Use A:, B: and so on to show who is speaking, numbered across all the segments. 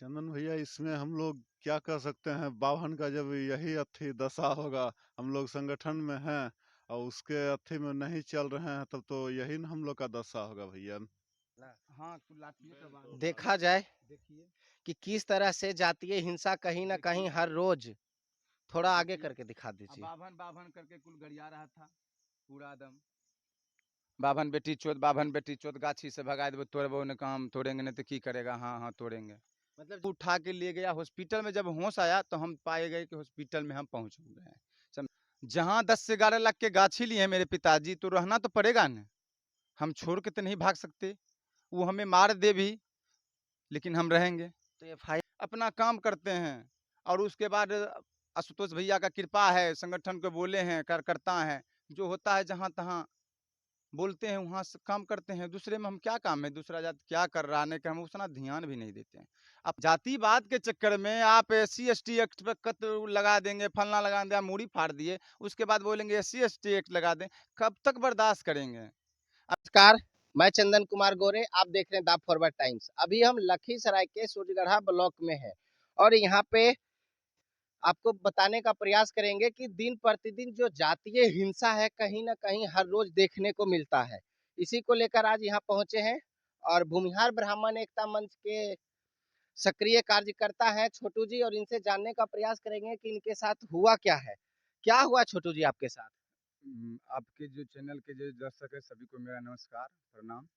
A: चंदन भैया, इसमें हम लोग क्या कर सकते हैं? बाभन का जब यही अथी दशा होगा, हम लोग संगठन में हैं और उसके अथी में नहीं चल रहे हैं, तब तो यही न हम लोग का दशा होगा भैया।
B: ना। हाँ, कुल लाठिए का बात
C: देखा जाए
B: देखिए
C: कि किस तरह से जातीय हिंसा कहीं ना कहीं हर रोज थोड़ा आगे करके दिखा
B: अब
C: दीजिए।
B: बाभन बाभन करके कुल गरिया रहा था पूरा दम। बाभन बेटी चोद गाछी से भगा देबो, तोड़बो ने काम तोड़ेंगे नहीं तो की करेगा। हाँ हाँ तोड़ेंगे।
C: मतलब
B: उठा के ले गया हॉस्पिटल में। जब होश आया तो हम पाए गए कि हॉस्पिटल में हम पहुंच गए हैं। जहां 10 से 11 लाख के गाछी लिए हैं मेरे पिताजी, तो रहना तो पड़ेगा ना। हम छोड़ के तो नहीं भाग सकते। वो हमें मार दे भी लेकिन हम रहेंगे।
C: तो एफआईआर
B: अपना काम करते हैं। और उसके बाद आशुतोष भैया का कृपा है, संगठन को बोले हैं, कार्यकर्ता हैं, जो होता है जहाँ तहाँ बोलते हैं वहाँ से काम करते हैं। दूसरे में हम क्या काम है, दूसरा जाति क्या कर रहा है कि हम उतना ध्यान भी नहीं देते हैं। अब जातिवाद के चक्कर में आप SC ST एक्ट पे कत लगा देंगे, फलना लगा देंगे, मूड़ी फाड़ दिए, उसके बाद बोलेंगे SC ST एक्ट लगा दें। कब तक बर्दाश्त करेंगे?
C: नमस्कार, मैं चंदन कुमार गोरे, आप देख रहे हैं द फॉरवर्ड टाइम्स। अभी हम लखीसराय के सूर्यगढ़ा ब्लॉक में हैं और यहाँ पे आपको बताने का प्रयास करेंगे कि दिन प्रतिदिन जो जातीय हिंसा है कहीं ना कहीं हर रोज देखने को मिलता है। इसी को लेकर आज यहाँ पहुंचे हैं और भूमिहार ब्राह्मण एकता मंच के सक्रिय कार्यकर्ता है छोटू जी, और इनसे जानने का प्रयास करेंगे कि इनके साथ हुआ क्या है। क्या हुआ छोटू जी आपके साथ?
B: आपके जो चैनल के जो दर्शक है सभी को मेरा नमस्कार, प्रणाम।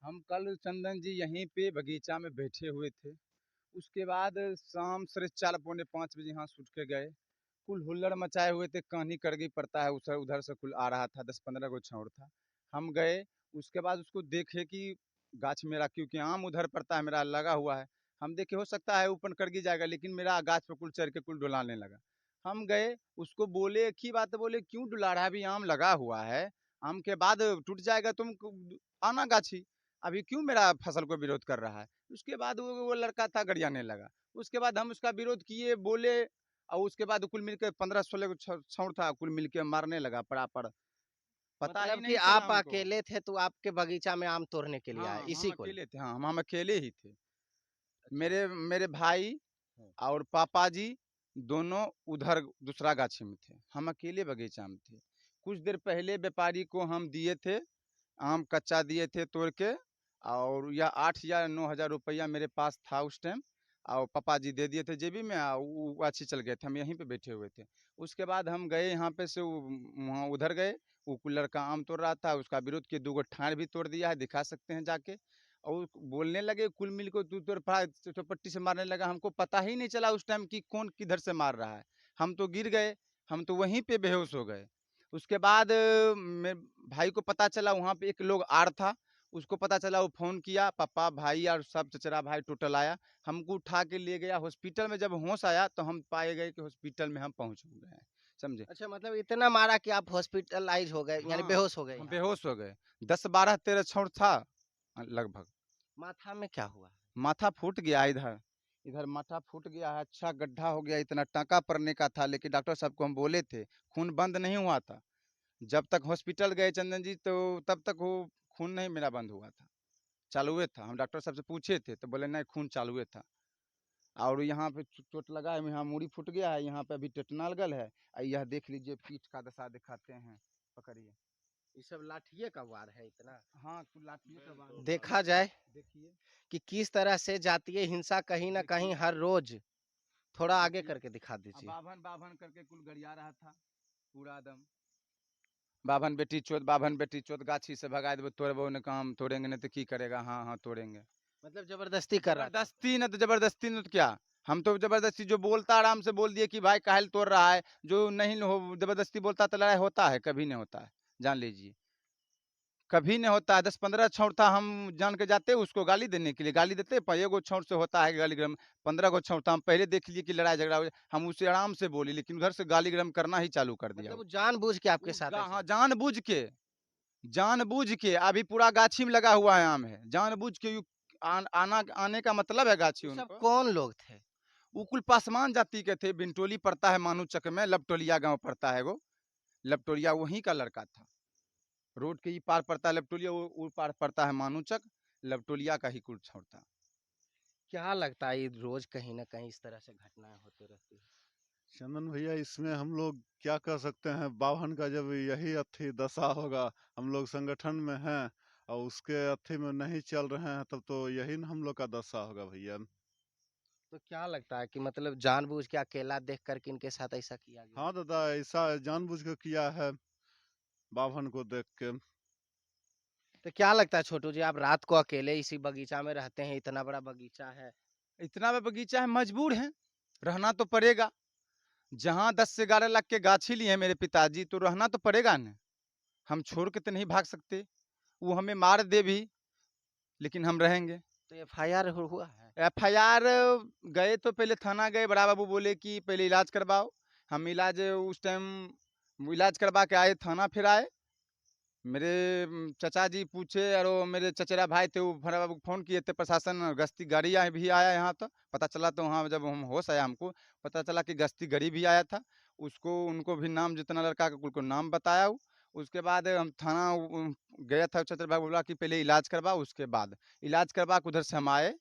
B: हम कल चंदन जी यहीं पे बगीचा में बैठे हुए थे। उसके बाद शाम 4:45 बजे यहाँ से उठ के गए। कुल हुल्लड़ मचाए हुए थे, कहानी करगी पड़ता है उधर उधर से कुल आ रहा था, 10-15 गो छाउर था। हम गए, उसके बाद उसको देखे कि गाछ मेरा, क्योंकि आम उधर पड़ता है मेरा लगा हुआ है। हम देखे हो सकता है ऊपर करगी जाएगा, लेकिन मेरा गाछ पर कुल चढ़ के कुल डुलाने लगा। हम गए, उसको बोले, एक ही बात बोले, क्यों डुला रहा है, अभी आम लगा हुआ है, आम के बाद टूट जाएगा, तुम आना गाछी, अभी क्यों मेरा फसल को विरोध कर रहा है। उसके बाद वो लड़का था गरियाने लगा। उसके बाद हम उसका विरोध किए, बोले, और उसके बाद कुल मिलकर 15-16 छौड़ था, कुल मिलकर मारने लगा पड़ापड़। पता ही
C: मतलब कि
B: नहीं चला
C: आप
B: हमको।
C: अकेले थे तो आपके बगीचा में आम तोड़ने के लिए आए,
B: हाँ हम
C: इसी को
B: अकेले थे, हाँ हम अकेले ही थे।
C: अच्छा।
B: मेरे मेरे भाई और पापा जी दोनों उधर दूसरा गाछी में थे, हम अकेले बगीचा में थे। कुछ देर पहले व्यापारी को हम दिए थे, आम कच्चा दिए थे तोड़ के, और या 8 या 9 हज़ार रुपया मेरे पास था उस टाइम, और पापा जी दे दिए थे जेबी में, और वो अच्छी चल गए थे, हम यहीं पे बैठे हुए थे। उसके बाद हम गए यहाँ पे से वहाँ उधर गए, वो कुल्लर का आम तोड़ रहा था, उसका विरोध किए, 2 गो ठाड़ भी तोड़ दिया है, दिखा सकते हैं जाके। और बोलने लगे कुल मिल को तू तोड़ फाड़ चौपट्टी से मारने लगा। हमको पता ही नहीं चला उस टाइम कि कौन किधर से मार रहा है। हम तो गिर गए, हम तो वहीं पे बेहोश हो गए। उसके बाद मेरे भाई को पता चला, वहाँ पे एक लोग आड़ था, उसको पता चला, वो फ़ोन किया, पापा भाई और सब चचेरा भाई टोटल आया, हमको उठा के ले गया हॉस्पिटल में। जब होश आया तो हम पाए गए कि हॉस्पिटल में हम पहुँच गए हैं, समझे।
C: अच्छा, मतलब इतना मारा कि आप हॉस्पिटलाइज हो गए, यानी
B: हाँ,
C: बेहोश हो गए
B: हम
C: यहाँ पे।
B: बेहोश हो गए। 10-12-13 छौड़ था लगभग।
C: माथा में क्या हुआ?
B: माथा फूट गया इधर, इधर माथा फूट गया है, अच्छा गड्ढा हो गया, इतना टाँका पड़ने का था, लेकिन डॉक्टर साहब को हम बोले थे, खून बंद नहीं हुआ था। जब तक हॉस्पिटल गए चंदन जी, तो तब तक वो खून नहीं मेरा बंद हुआ था, चालू था। हम डॉक्टर साहब से पूछे थे तो बोले नहीं, खून चालू था। और यहाँ पे चोट लगा है, यहाँ मूड़ी फूट गया है, यहाँ पे अभी टेटना लगल है। यह देख लीजिए, पीठ का दशा दिखाते हैं, पकड़िए।
C: ये सब लाठिए का वार है इतना।
B: हाँ, कुल लाठिए का वार
C: देखा जाए
B: देखिए,
C: कि किस तरह से जातीय हिंसा कहीं ना कहीं हर रोज थोड़ा आगे
B: देखिए।
C: करके दिखा
B: अब
C: दीजिए।
B: बाभन बाभन करके कुल गरिया रहा था पूरा दम। बाभन बेटी चोद गाछी से भगा देबो, तोड़बो ने काम तोड़ेंगे नहीं तो की करेगा। हाँ हाँ तोड़ेंगे।
C: मतलब जबरदस्ती कर रहा था आपको।
B: जबरदस्ती न तो जबरदस्ती न तो क्या, हम तो जबरदस्ती, जो बोलता आराम से बोल दिए कि भाई काहे तोड़ रहा है, जो नहीं हो जबरदस्ती बोलता तो लड़ाई होता है, कभी नहीं होता है, जान लीजिए, कभी नहीं होता है। 10-15 छौड़ था, हम जान के जाते उसको गाली देने के लिए, गाली देते पर एगो छौड़ से होता है गाली गरम। 15 गो छौड़ था, हम पहले देख लिए कि लड़ाई झगड़ा हो जाए, हम उसे आराम से बोली, लेकिन उधर से गाली गरम करना ही चालू कर दिया।
C: मतलब वो जानबूझ के आपके साथ
B: हाँ,
C: ऐसा।
B: जानबूझ के अभी पूरा गाछी में लगा हुआ है आम है, जानबूझ के आना आने का मतलब है गाछी
C: वो सब
B: उनको।
C: कौन लोग थे?
B: वो कुल पासवान जाति के थे, बिंटोली पड़ता है मानूचक में, लपटोलिया गांव पड़ता है वो, लपटोलिया वहीं का लड़का था। रोड के ही पार पड़ता है लपटोलिया, वो पार पड़ता है मानूचक, लपटोलिया का ही कुल छोड़ था।
C: क्या लगता है ये रोज कहीं ना कहीं इस तरह से घटनाएं होती रहती है?
A: चंदन भैया, इसमें हम लोग क्या कर सकते हैं? बावन का जब यही अथी दशा होगा, हम लोग संगठन में हैं और उसके अथी में नहीं चल रहे हैं, तब तो यही न हम लोग का दशा होगा भैया।
C: तो क्या लगता है कि मतलब जानबूझ के अकेला देख कर के इनके साथ ऐसा किया गया?
A: हाँ दादा, ऐसा जानबूझ के किया है, बावन को देख के।
C: तो क्या लगता है छोटू जी, आप रात को अकेले इसी बगीचा में रहते हैं, इतना बड़ा बगीचा है।
B: इतना बड़ा बगीचा है, मजबूर हैं, रहना तो पड़ेगा। जहाँ 10 से 11 लाख के गाछी लिए हैं मेरे पिताजी, तो रहना तो पड़ेगा ना। हम छोड़ के तो नहीं भाग सकते। वो हमें मार दे भी, लेकिन हम रहेंगे।
C: तो एफआईआर हुआ है?
B: एफआईआर गए तो पहले थाना गए, बड़ा बाबू बोले कि पहले इलाज करवाओ। हम इलाज उस टाइम इलाज करवा के आए, थाना फिर आए। मेरे चचा जी पूछे, और वो मेरे चचेरा भाई थे, वो बड़ा बाबू को फ़ोन किए थे, प्रशासन गश्ती गाड़ी भी आया यहाँ तक। पता चला तो वहाँ जब हम होश आया हमको, पता चला कि गश्ती गाड़ी भी आया था। उसको उनको भी नाम, जितना लड़का का कुल को नाम बताया वो। उसके बाद हम थाना गया था, चचेरा भाई बोला कि पहले इलाज करवाओ, उसके बाद इलाज करवा के उधर से हम आए।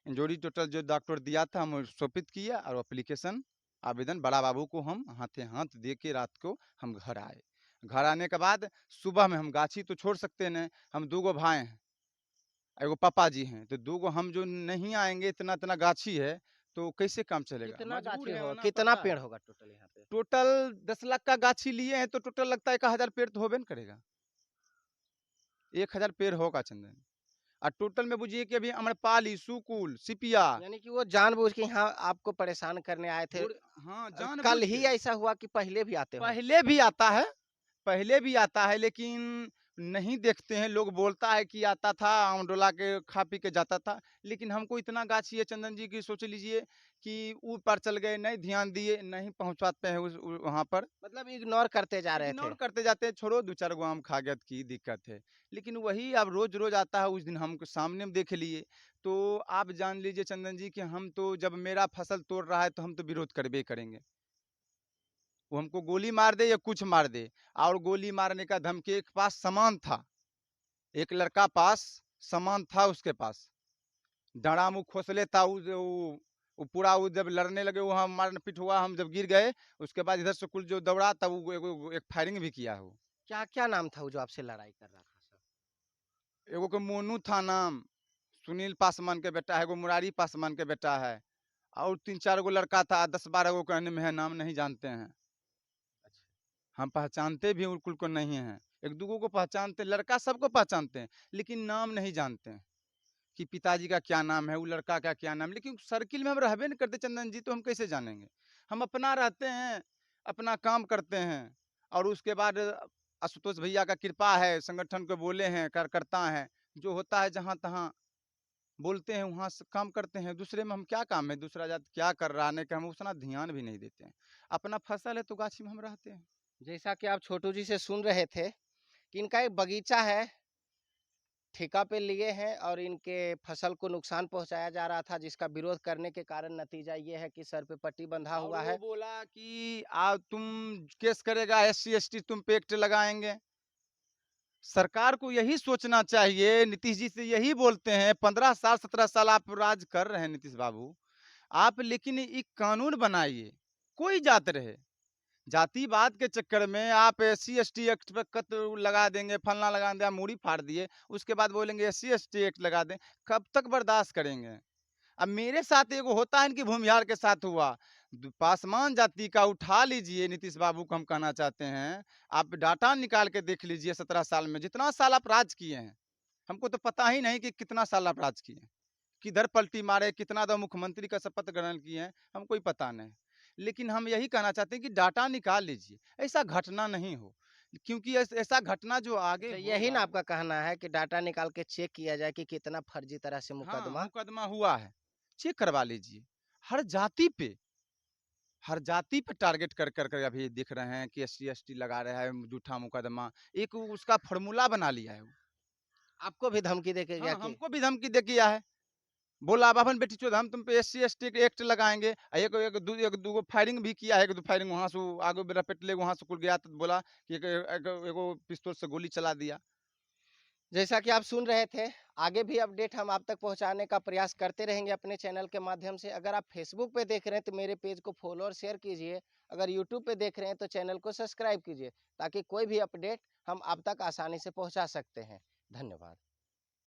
B: इंजोरी टोटल जो डॉक्टर दिया था हम सौंपित किया, और एप्लीकेशन आवेदन बड़ा बाबू को हम हाथे हाथ दे के रात को हम घर आए। घर आने के बाद सुबह में हम गाछी तो छोड़ सकते नहीं, हम 2 गो भाई हैं, एगो पापा जी हैं, तो 2 गो हम जो नहीं आएँगे, इतना इतना गाछी है, तो कैसे काम चलेगा?
C: कितना
B: मजबूर
C: गाछी
B: है,
C: होगा,
B: आना
C: कितना
B: पड़ता है।
C: पेड़ होगा टोटल यहाँ पे?
B: टोटल 10 लाख का गाछी लिए हैं, तो टोटल लगता है 1,000 पेड़ तो होबे न करेगा। 1,000 पेड़ होगा चंदन। और टोटल में बुझिए कि अभी आम्रपाली, सुकुल, सिपिया,
C: यानी कि वो जानबूझ के यहाँ आपको परेशान करने आए थे।
B: गुड़, हाँ,
C: कल
B: जानबूझ
C: ही
B: के।
C: ऐसा हुआ कि पहले भी आते हो?
B: पहले भी आता है, पहले भी आता है, लेकिन नहीं देखते हैं। लोग बोलता है कि आता था, आम डोला के खा पी के जाता था, लेकिन हमको इतना गाछी है चंदन जी की, सोच लीजिए कि ऊपर चल गए, नहीं ध्यान दिए, नहीं पहुंच पाते हैं वहां पर।
C: मतलब इग्नोर करते जा रहे थे।
B: इग्नोर करते जाते हैं, छोड़ो 2-4 गो आम खा गया तो की दिक्कत है। लेकिन वही अब रोज रोज आता है, उस दिन हमको सामने में देख लिए, तो आप जान लीजिए चंदन जी कि हम तो, जब मेरा फसल तोड़ रहा है तो हम तो विरोध करबे करेंगे। वो हमको गोली मार दे या कुछ मार दे, और गोली मारने का धमकी, एक पास सामान था, एक लड़का पास सामान था उसके पास, डंडा मुँह खोसले था। वो पूरा, वो जब लड़ने लगे, वहाँ मारपीट हुआ, हम जब गिर गए, उसके बाद इधर से कुल जो दौड़ा, तब वो एक फायरिंग भी किया है वो।
C: क्या क्या नाम था वो जो आपसे लड़ाई कर रहा था सर?
B: एगो के मोनू था नाम, सुनील पासवान के बेटा है, एगो मुरारी पासवान के बेटा है, और 3-4 गो लड़का था, 10-12 गो कहने में है, नाम नहीं जानते हैं।
C: अच्छा।
B: हम पहचानते भी उन को नहीं हैं। 1-2 को पहचानते, लड़का सबको पहचानते हैं, लेकिन नाम नहीं जानते हैं कि पिताजी का क्या नाम है, वो लड़का का क्या नाम है। लेकिन सर्किल में हम रहबे नहीं करते चंदन जी, तो हम कैसे जानेंगे? हम अपना रहते हैं, अपना काम करते हैं, और उसके बाद आशुतोष भैया का कृपा है, संगठन को बोले हैं, कार्यकर्ता हैं, जो होता है जहाँ तहाँ बोलते हैं, वहाँ से काम करते हैं। दूसरे में हम क्या काम है, दूसरा जाति क्या कर रहा है, नहीं, कि हम उतना ध्यान भी नहीं देते हैं। अपना फसल है तो गाछी में हम रहते हैं।
C: जैसा कि आप छोटू जी से सुन रहे थे कि इनका एक बगीचा है, ठेका पे लिए हैं और इनके फसल को नुकसान पहुंचाया जा रहा था, जिसका विरोध करने के कारण नतीजा ये है कि सर पे पट्टी बंधा
B: और
C: हुआ
B: वो
C: है।
B: बोला कि तुम केस करेगा, SC ST तुम पे एक्ट लगाएंगे। सरकार को यही सोचना चाहिए, नीतीश जी से यही बोलते हैं, 15 साल 17 साल आप राज कर रहे हैं नीतीश बाबू, आप लेकिन एक कानून बनाइए, कोई जात रहे। जातिवाद के चक्कर में आप SC ST एक्ट पे कत लगा देंगे, फलना लगा दें, मूड़ी फाड़ दिए, उसके बाद बोलेंगे SC ST एक्ट लगा दें। कब तक बर्दाश्त करेंगे? अब मेरे साथ एगो होता है कि भूमिहार के साथ हुआ, पासवान जाति का उठा लीजिए, नीतीश बाबू को हम कहना चाहते हैं, आप डाटा निकाल के देख लीजिए, 17 साल में जितना साल आप राज किए हैं, हमको तो पता ही नहीं कि कितना साल आप राज किए हैं, किधर पलटी मारे, कितना दो मुख्यमंत्री का शपथ ग्रहण किए हैं, हमको कोई पता नहीं। लेकिन हम यही कहना चाहते हैं कि डाटा निकाल लीजिए, ऐसा घटना नहीं हो, क्योंकि ऐसा घटना जो आगे
C: अच्छा, यही ना
B: होगा।
C: आपका कहना है कि डाटा निकाल के चेक किया जाए कि कितना फर्जी तरह से
B: हाँ,
C: मुकदमा।
B: मुकदमा हुआ है, चेक करवा लीजिए। हर जाति पे, हर जाति पे टारगेट कर कर कर अभी दिख रहे हैं कि SC ST लगा रहा है, झूठा मुकदमा, एक उसका फॉर्मूला बना लिया है वो।
C: आपको भी धमकी देके गया
B: हाँ,
C: कि?
B: हमको भी धमकी दे किया है, बोला अब अपन बेटी चोद हम तुम पे SC ST एक्ट लगाएंगे। एक दूगो फायरिंग भी किया है, 1-2 फायरिंग वहां से आगे लपेट ले, वहां से कुल गया, तो बोला कि एगो पिस्तौल से गोली चला दिया।
C: जैसा कि आप सुन रहे थे, आगे भी अपडेट हम आप तक पहुंचाने का प्रयास करते रहेंगे अपने चैनल के माध्यम से। अगर आप फेसबुक पे देख रहे हैं तो मेरे पेज को फॉलो और शेयर कीजिए। अगर यूट्यूब पे देख रहे हैं तो चैनल को सब्सक्राइब कीजिए, ताकि कोई भी अपडेट हम आप तक आसानी से पहुंचा सकते हैं। धन्यवाद।